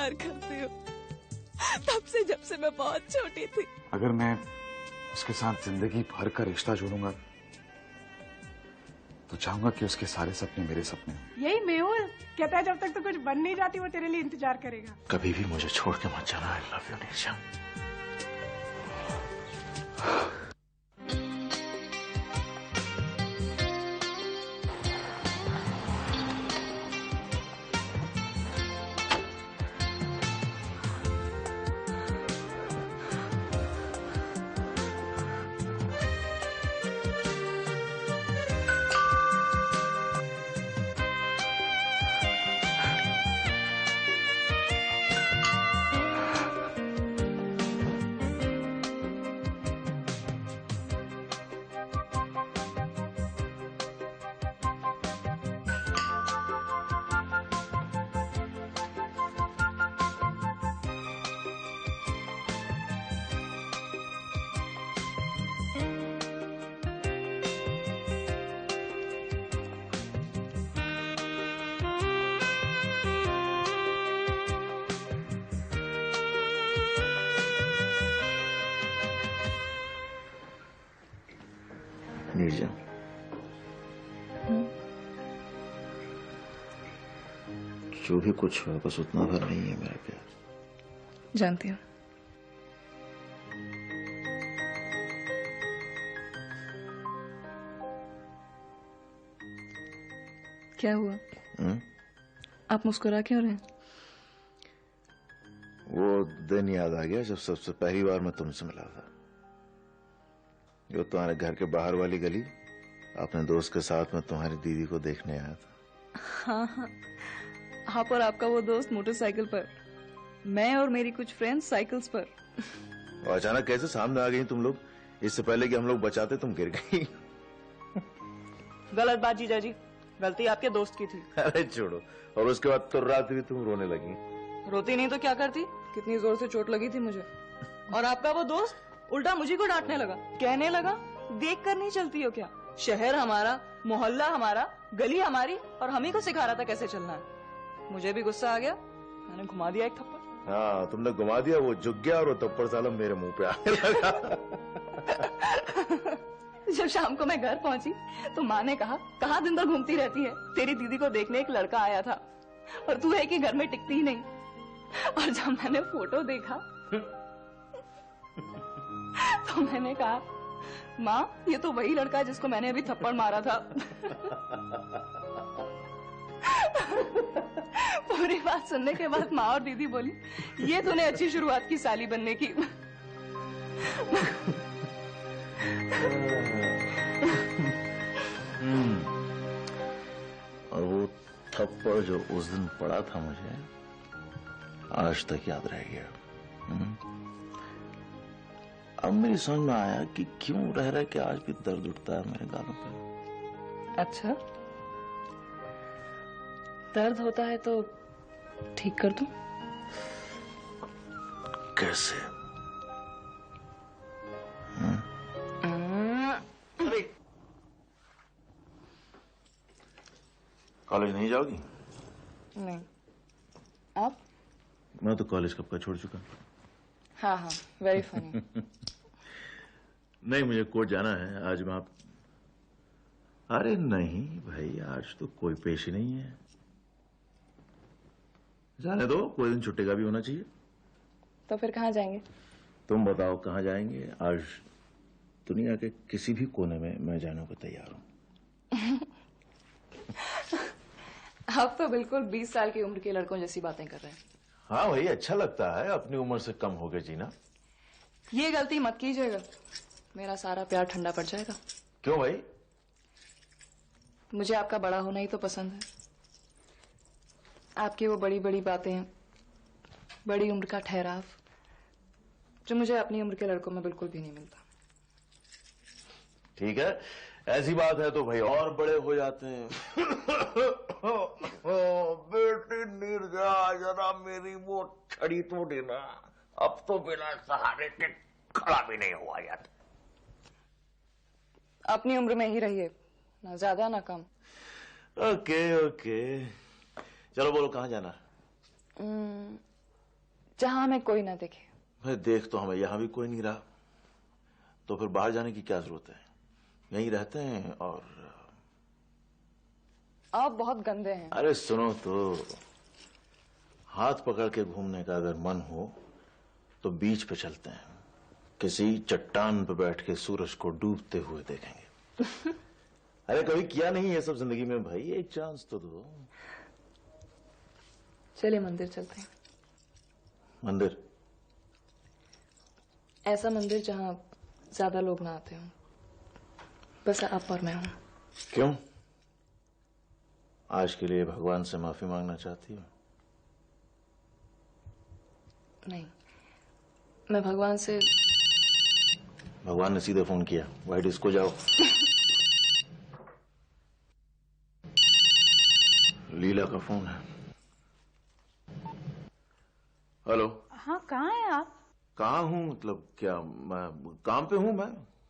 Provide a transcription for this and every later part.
प्यार करती हूँ, तब से जब से मैं बहुत छोटी थी। अगर मैं उसके साथ जिंदगी भर का रिश्ता जोड़ूंगा तो चाहूंगा कि उसके सारे सपने मेरे सपने हों। यही मेहुल कहता है, जब तक तो कुछ बन नहीं जाती वो तेरे लिए इंतजार करेगा। कभी भी मुझे छोड़ के मत जाना। I love you Neerja. Neerja, जो भी कुछ हो बस उतना भर नहीं है मेरा प्यार। जानती हूँ। क्या हुआ? आप मुस्कुरा क्यों रहे हैं? वो दिन याद आ गया जब सबसे पहली बार मैं तुमसे मिला था। जो तुम्हारे घर के बाहर वाली गली, अपने दोस्त के साथ में तुम्हारी दीदी को देखने आया था। हाँ हाँ, आप और आपका वो दोस्त मोटरसाइकिल पर, मैं और मेरी कुछ फ्रेंड्स साइकिल्स पर। और अचानक कैसे सामने आ गई तुम लोग? इससे पहले कि हम लोग बचाते तुम गिर गई। गलत बात जीजा जी, गलती आपके दोस्त की थी। अरे छोड़ो। और उसके बाद तो रात भी तुम रोने लगी। रोती नहीं तो क्या करती? कितनी जोर से चोट लगी थी मुझे। और आपका वो दोस्त उल्टा मुझे को डांटने लगा, कहने लगा देख कर नहीं चलती हो क्या? शहर हमारा, मोहल्ला हमारा, गली हमारी, और हम ही को सिखा रहा था कैसे चलना है। मुझे भी गुस्सा आ गया, मैंने घुमा दिया एक थप्पड़। हाँ, तुमने घुमा दिया, वो झुक गया और वो थप्पड़ साला मेरे मुंह पे आने लगा। जब शाम को मैं घर पहुंची तो माँ ने कहा, कहाँ दिन भर घूमती रहती है? तेरी दीदी को देखने एक लड़का आया था और तू है कि घर में टिकती ही नहीं। और जब मैंने फोटो देखा तो मैंने कहा, माँ ये तो वही लड़का है जिसको मैंने अभी थप्पड़ मारा था। पूरी बात सुनने के बाद माँ और दीदी बोली, ये तूने अच्छी शुरुआत की साली बनने की। और वो थप्पड़ जो उस दिन पड़ा था मुझे, आज तक याद रह गया। अब मेरी समझ में आया कि क्यों रह रहे कि आज भी दर्द उठता है मेरे गालों पे। अच्छा, दर्द होता है तो ठीक कर दूं? कैसे? कॉलेज नहीं जाओगी? नहीं। आप? मैं तो कॉलेज कब का छोड़ चुका। हाँ हाँ, वेरी फनी। नहीं, मुझे कोर्ट जाना है आज। मैं आप अरे नहीं भाई, आज तो कोई पेश ही नहीं है। जाने दो, कोई दिन छुट्टी का भी होना चाहिए। तो फिर कहाँ जाएंगे? तुम तुम बताओ कहाँ जाएंगे? आज दुनिया के किसी भी कोने में मैं जाने को तैयार हूँ। आप तो बिल्कुल 20 साल की उम्र के लड़कों जैसी बातें कर रहे हैं। हाँ भाई, अच्छा लगता है अपनी उम्र से कम हो गए जीना। ये गलती मत कीजिएगा, मेरा सारा प्यार ठंडा पड़ जाएगा। क्यों भाई? मुझे आपका बड़ा होना ही तो पसंद है। आपकी वो बड़ी बड़ी बातें, बड़ी उम्र का ठहराव, जो मुझे अपनी उम्र के लड़कों में बिल्कुल भी नहीं मिलता। ठीक है, ऐसी बात है तो भाई और बड़े हो जाते हैं। बेटी नीरजा, जरा मेरी वो छड़ी तो देना। अब तो बिना सहारे के खड़ा भी नहीं हुआ जाता। अपनी उम्र में ही रहिए, ना ज्यादा ना कम। ओके ओके, चलो बोलो कहाँ जाना? जहां हमें कोई ना दिखे। भाई देख तो हमें यहां भी कोई नहीं रहा, तो फिर बाहर जाने की क्या जरूरत है? यहीं रहते हैं। और आप बहुत गंदे हैं। अरे सुनो तो, हाथ पकड़ के घूमने का अगर मन हो तो बीच पे चलते हैं, किसी चट्टान पे बैठ के सूरज को डूबते हुए देखेंगे। अरे कभी किया नहीं ये सब जिंदगी में भाई, एक चांस तो दो। चलिए मंदिर चलते हैं। मंदिर? ऐसा मंदिर जहां ज्यादा लोग ना आते हों, बस आप और मैं हूं। क्यों? आज के लिए भगवान से माफी मांगना चाहती हो? नहीं, मैं भगवान से। भगवान ने सीधे फोन किया, वाइट डिस्को जाओ। लीला का फोन है। हेलो। हाँ, कहाँ हैं आप? कहाँ हूँ मतलब क्या? मैं काम पे हूँ। मैं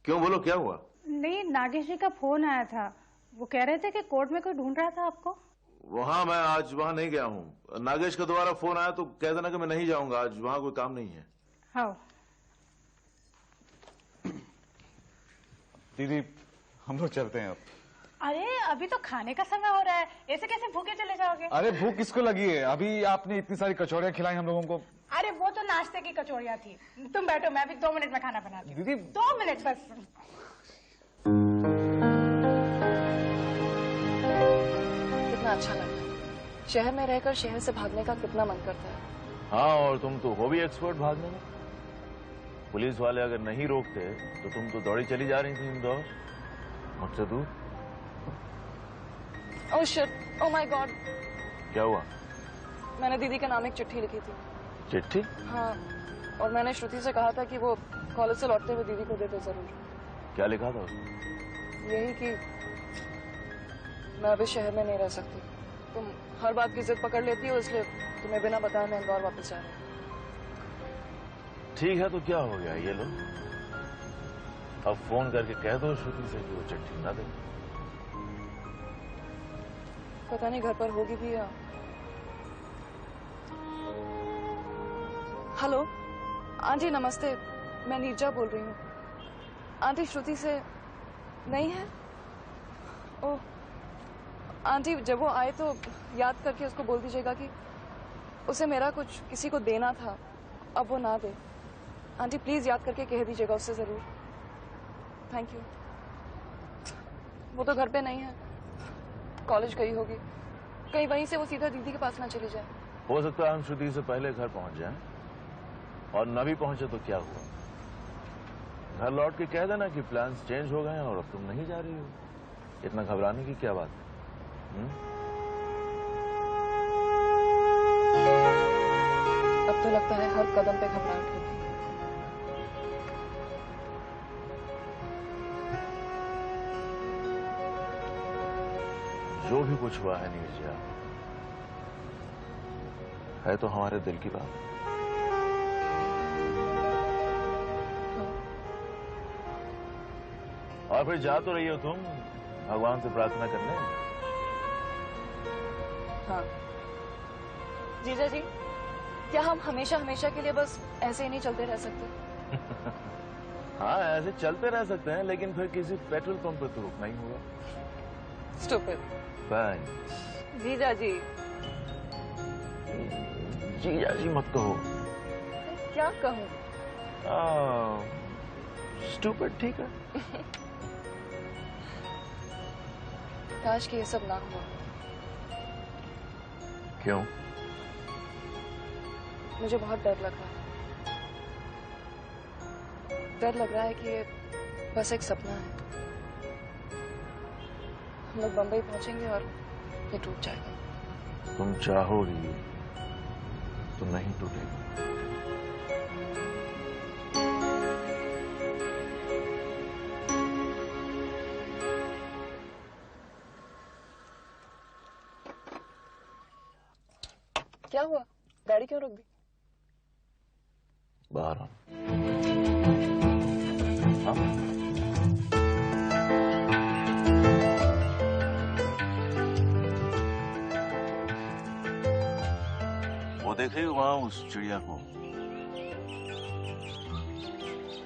क्यों, बोलो क्या हुआ? नहीं, नागेश जी का फोन आया था। वो कह रहे थे कि कोर्ट में कोई ढूंढ रहा था आपको। वहां मैं आज वहां नहीं गया हूँ। नागेश का दोबारा फोन आया तो कह देना कि मैं नहीं जाऊंगा, आज वहां कोई काम नहीं है। हाँ। दीदी हम लोग चलते हैं अब। अरे अभी तो खाने का समय हो रहा है, ऐसे कैसे भूखे चले जाओगे? अरे भूख किसको लगी है? अभी आपने इतनी सारी कचौड़ियाँ खिलाई हम लोगों को। अरे वो तो नाश्ते की कचौड़ियाँ थी। तुम बैठो, मैं अभी 2 मिनट में खाना बनाती हूँ। दीदी 2 मिनट बस। कितना अच्छा लग रहा है। शहर में रहकर शहर से भागने का कितना मन करता है। हाँ, और तुम तो हो भी एक्सपर्ट भागने में। पुलिस वाले अगर नहीं रोकते तो तुम तो दौड़ी चली जा रही थी इंदौर, मुझसे दूर। Oh shit, oh my God. क्या हुआ? मैंने दीदी के नाम एक चिट्ठी लिखी थी। चिट्ठी? हाँ, और मैंने श्रुति से कहा था कि वो कॉलेज से लौटते हुए दीदी को देते जरूर। क्या लिखा था उसमें? यही कि मैं अभी शहर में नहीं रह सकती। तुम हर बात की जिद पकड़ लेती हो, इसलिए तुम्हें बिना बताए मैं इंदौर वापस जा रही हूँ। ठीक है, तो क्या हो गया, ये लो। अब फोन करके कह दो श्रुति से कि वो चिट्ठी ना दे। पता नहीं घर पर होगी भी या। हेलो आंटी, नमस्ते, मैं नीरजा बोल रही हूँ। आंटी श्रुति से नहीं है? ओह आंटी, जब वो आए तो याद करके उसको बोल दीजिएगा कि उसे मेरा कुछ किसी को देना था, अब वो ना दे। आंटी प्लीज याद करके कह दीजिएगा उससे जरूर। Thank you. वो तो घर पे नहीं है, कॉलेज गई होगी। कहीं वहीं से वो सीधा दीदी के पास ना चली जाए। हो सकता है हम श्रुति से पहले घर पहुंच जाएं, और न भी पहुंचे तो क्या हुआ? घर लौट के कह देना कि प्लान्स चेंज हो गए हैं और अब तुम नहीं जा रही हो। इतना घबराने की क्या बात है? अब तो लगता है हर कदम पे घबराहट होती है। जो भी कुछ हुआ है नीरजा, है तो हमारे दिल की बात। और फिर जा तो रही हो तुम भगवान से प्रार्थना करने। हाँ जीजा जी, क्या हम हमेशा हमेशा के लिए बस ऐसे ही नहीं चलते रह सकते? हाँ ऐसे चलते रह सकते हैं, लेकिन फिर किसी पेट्रोल पंप पे तो रुकना ही होगा। स्टूपिड। थैंक्स। जीजा जी। जीजा जी मत कहो। क्या कहूँ? स्टूपिड ठीक है। काश कि ये सब ना हुआ। क्यों? मुझे बहुत डर लग रहा है। डर लग रहा है कि ये बस एक सपना है। हम लोग बंबई पहुंचेंगे और ये टूट जाएगा। तुम चाहोगी तो नहीं टूटेगा। क्या हुआ? गाड़ी क्यों रोक दी? बाहर आओ। हाँ? वो देख रही हो वहां उस चिड़िया को?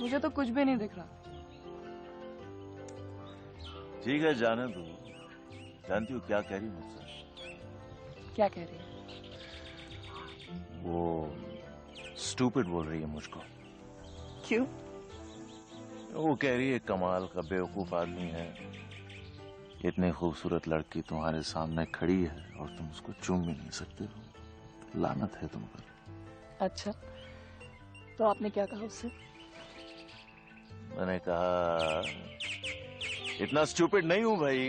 मुझे तो कुछ भी नहीं दिख रहा। ठीक है, जाने दो। जानती हो क्या कह रही मुझसे? क्या कह रही है? वो स्टूपिड बोल रही है मुझको। क्यों? वो कह रही है कमाल का बेवकूफ आदमी है, इतनी खूबसूरत लड़की तुम्हारे सामने खड़ी है और तुम उसको चूम भी नहीं सकते हो। लानत है तुम पर। अच्छा, तो आपने क्या कहा उससे? मैंने कहा इतना स्टूपिड नहीं हूं भाई।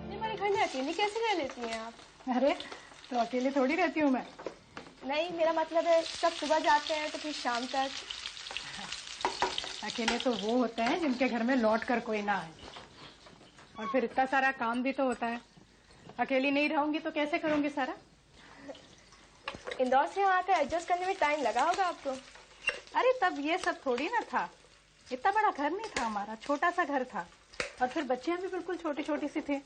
हमारे घर में अकेली कैसे रह लेती हैं आप? अरे तो अकेले थोड़ी रहती हूँ मैं। नहीं, मेरा मतलब है सब सुबह जाते हैं तो फिर शाम तक। अकेले तो वो होते हैं जिनके घर में लौट कर कोई ना आए, और फिर इतना सारा काम भी तो होता है। अकेली नहीं रहूंगी तो कैसे करूंगी सारा? इंदौर से यहाँ आकर एडजस्ट करने में टाइम लगा होगा आपको। अरे तब ये सब थोड़ी ना था, इतना बड़ा घर नहीं था हमारा, छोटा सा घर था, और फिर बच्चियां भी बिल्कुल छोटी छोटी सी थे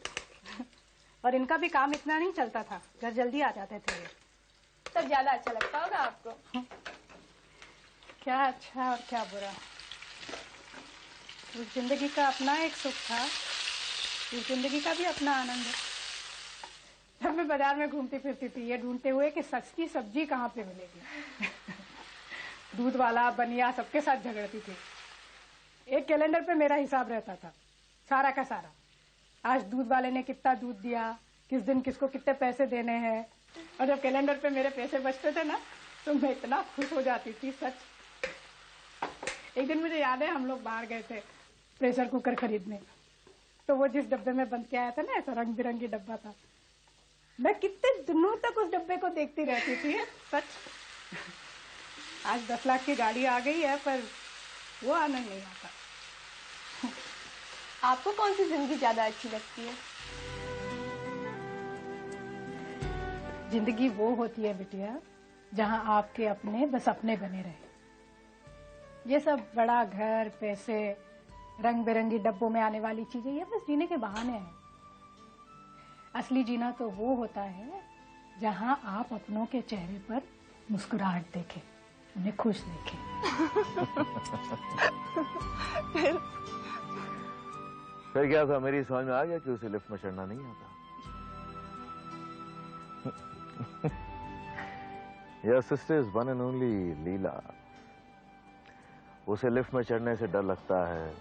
और इनका भी काम इतना नहीं चलता था, घर जल्दी आ जाते थे ये। तब ज्यादा अच्छा लगता होगा आपको। क्या अच्छा और क्या बुरा, उस जिंदगी का अपना एक सुख था, इस जिंदगी का भी अपना आनंद है। जब मैं बाजार में घूमती फिरती थी ये ढूंढते हुए कि सस्ती सब्जी कहाँ पे मिलेगी दूध वाला बनिया सबके साथ झगड़ती थी। एक कैलेंडर पे मेरा हिसाब रहता था, सारा का सारा। आज दूध वाले ने कितना दूध दिया, किस दिन किसको कितने पैसे देने हैं, और जब कैलेंडर पे मेरे पैसे बचते थे ना तो मैं इतना खुश हो जाती थी, सच। एक दिन मुझे याद है हम लोग बाहर गए थे प्रेशर कुकर खरीदने, तो वो जिस डब्बे में बन के आया था ना, ऐसा रंग बिरंगी डब्बा था, मैं कितने दिनों तक उस डब्बे को देखती रहती थी, सच। आज 10 लाख की गाड़ी आ गई है पर वो आनंद नहीं आता। आपको कौन सी जिंदगी ज्यादा अच्छी लगती है? जिंदगी वो होती है बिटिया जहां आपके अपने बस अपने बने रहे। ये सब बड़ा घर, पैसे, रंग बिरंगी डब्बों में आने वाली चीजें, ये बस जीने के बहाने हैं। असली जीना तो वो होता है जहां आप अपनों के चेहरे पर मुस्कुराहट देखें, उन्हें खुश देखें। फिर क्या था, मेरी समझ में आ गया कि उसे लिफ्ट में चढ़ना नहीं आता। Your sister is one and only लीला। उसे लिफ्ट में चढ़ने से डर लगता है,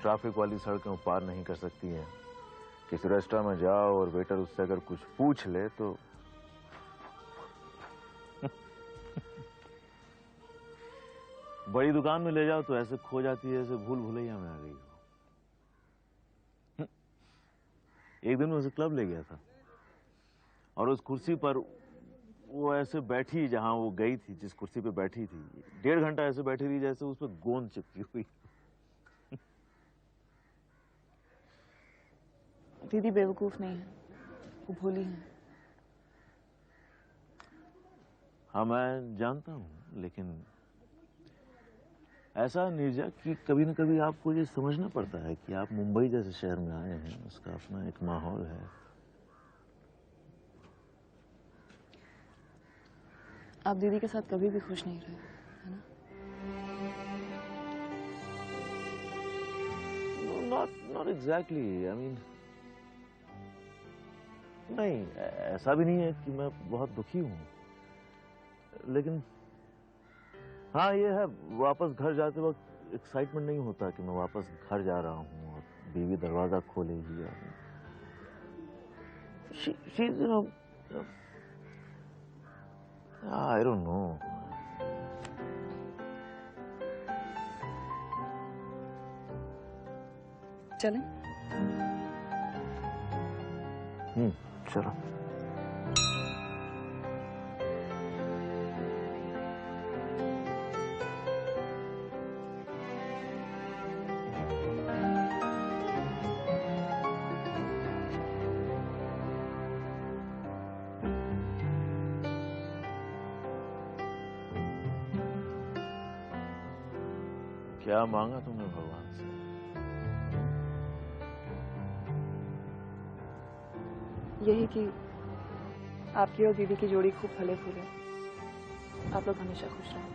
ट्रैफिक वाली सड़कें वो पार नहीं कर सकती हैं। किसी रेस्टोरेंट में जाओ और वेटर उससे अगर कुछ पूछ ले तो बड़ी दुकान में ले जाओ तो ऐसे खो जाती है जैसे भूल भुलैया में आ गई हो। एक दिन मैं उसे क्लब ले गया था और उस कुर्सी पर वो ऐसे बैठी जहां वो गई थी, जिस कुर्सी पे बैठी थी, 1.5 घंटा ऐसे बैठी रही जैसे उस पर गोंद चिपकी हुई। दीदी बेवकूफ नहीं है, वो भोली है। हाँ मैं जानता हूं, लेकिन ऐसा नीरजा कि कभी न कभी आपको ये समझना पड़ता है कि आप मुंबई जैसे शहर में आए हैं, उसका अपना एक माहौल है। आप दीदी के साथ कभी भी खुश नहीं रहे, है ना? Not exactly. I mean, नहीं, ऐसा भी नहीं है कि मैं बहुत दुखी हूं, लेकिन हाँ ये है, वापस घर जाते वक्त एक्साइटमेंट नहीं होता कि मैं वापस घर जा रहा हूँ और बीवी दरवाजा खोलेगी। She's, you know, I don't know. चलें? चलो। क्या मांगा तुमने भगवान से? यही कि आपकी और दीदी की जोड़ी खूब फले फूले। आप लोग हमेशा खुश रहो।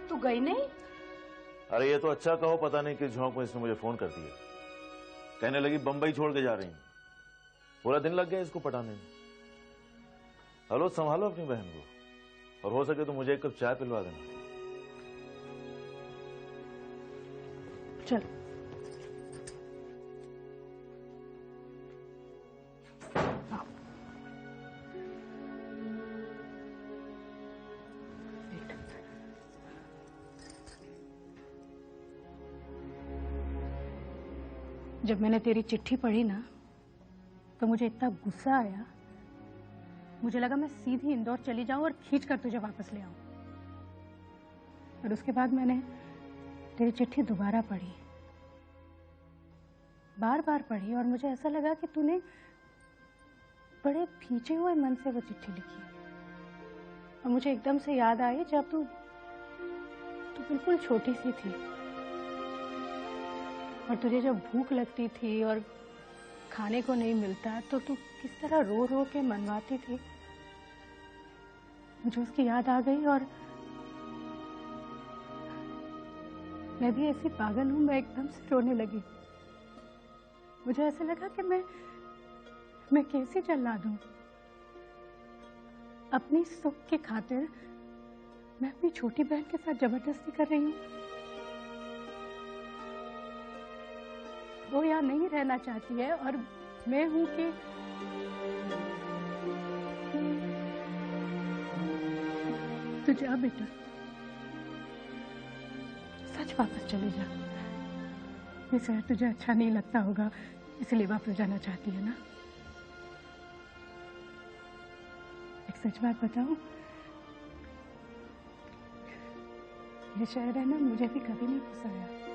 तू गई नहीं? अरे ये तो अच्छा कहो, पता नहीं किस झोंक में इसने मुझे फोन कर दिया। कहने लगी बंबई छोड़ के जा रही हूं। पूरा दिन लग गया इसको पटाने में। हेलो, संभालो अपनी बहन को, और हो सके तो मुझे एक कप चाय पिलवा देना। चल। जब मैंने तेरी चिट्ठी पढ़ी ना, तो मुझे इतना गुस्सा आया, मुझे लगा मैं सीधी इंदौर चली जाऊं और खींच कर तुझे वापस ले आऊं। और उसके बाद मैंने तेरी चिट्ठी दोबारा पढ़ी, बार बार पढ़ी, और मुझे ऐसा लगा कि तूने बड़े भींचे हुए मन से वो चिट्ठी लिखी। और मुझे एकदम से याद आई जब तू बिल्कुल छोटी सी थी, और तुझे जब भूख लगती थी और खाने को नहीं मिलता तो तू किस तरह रो रो के मनवाती थी। मुझे उसकी याद आ गई और मैं भी ऐसी पागल हूं, मैं एकदम से रोने लगी। मुझे ऐसा लगा कि मैं कैसे जला दूं। अपनी सुख की खातिर मैं अपनी छोटी बहन के साथ जबरदस्ती कर रही हूं। वो यहाँ नहीं रहना चाहती है और मैं हूं कि तू जा बेटा, सच वापस चले जा। ये शहर तुझे अच्छा नहीं लगता होगा, इसलिए वापस जाना चाहती है ना। एक सच बात बताऊं, ये शहर है ना, मुझे भी कभी नहीं पसंद आया।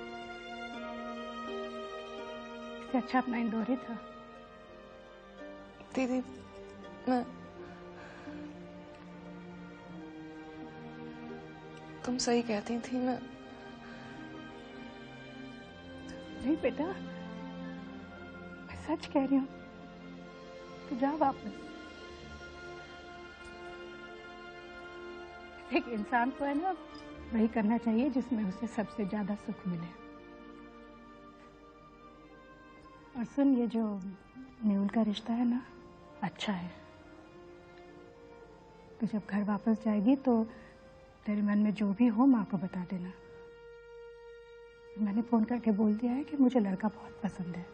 इससे अच्छा अपना इंदौर ही था। दीदी, तुम सही कहती थी। मैं नहीं बेटा, मैं सच कह रही हूँ, तू जा वापस। एक इंसान को है ना वही करना चाहिए जिसमें उसे सबसे ज्यादा सुख मिले। और सुन, ये जो मेहुल का रिश्ता है ना, अच्छा है। तो जब घर वापस जाएगी तो तेरे मन में जो भी हो माँ को बता देना। मैंने फोन करके बोल दिया है कि मुझे लड़का बहुत पसंद है।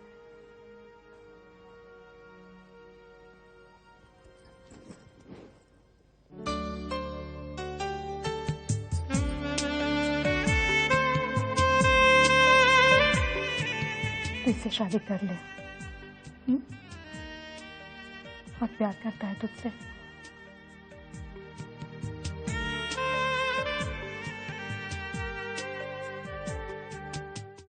तो इससे शादी कर ले। बहुत प्यार करता है तुझसे।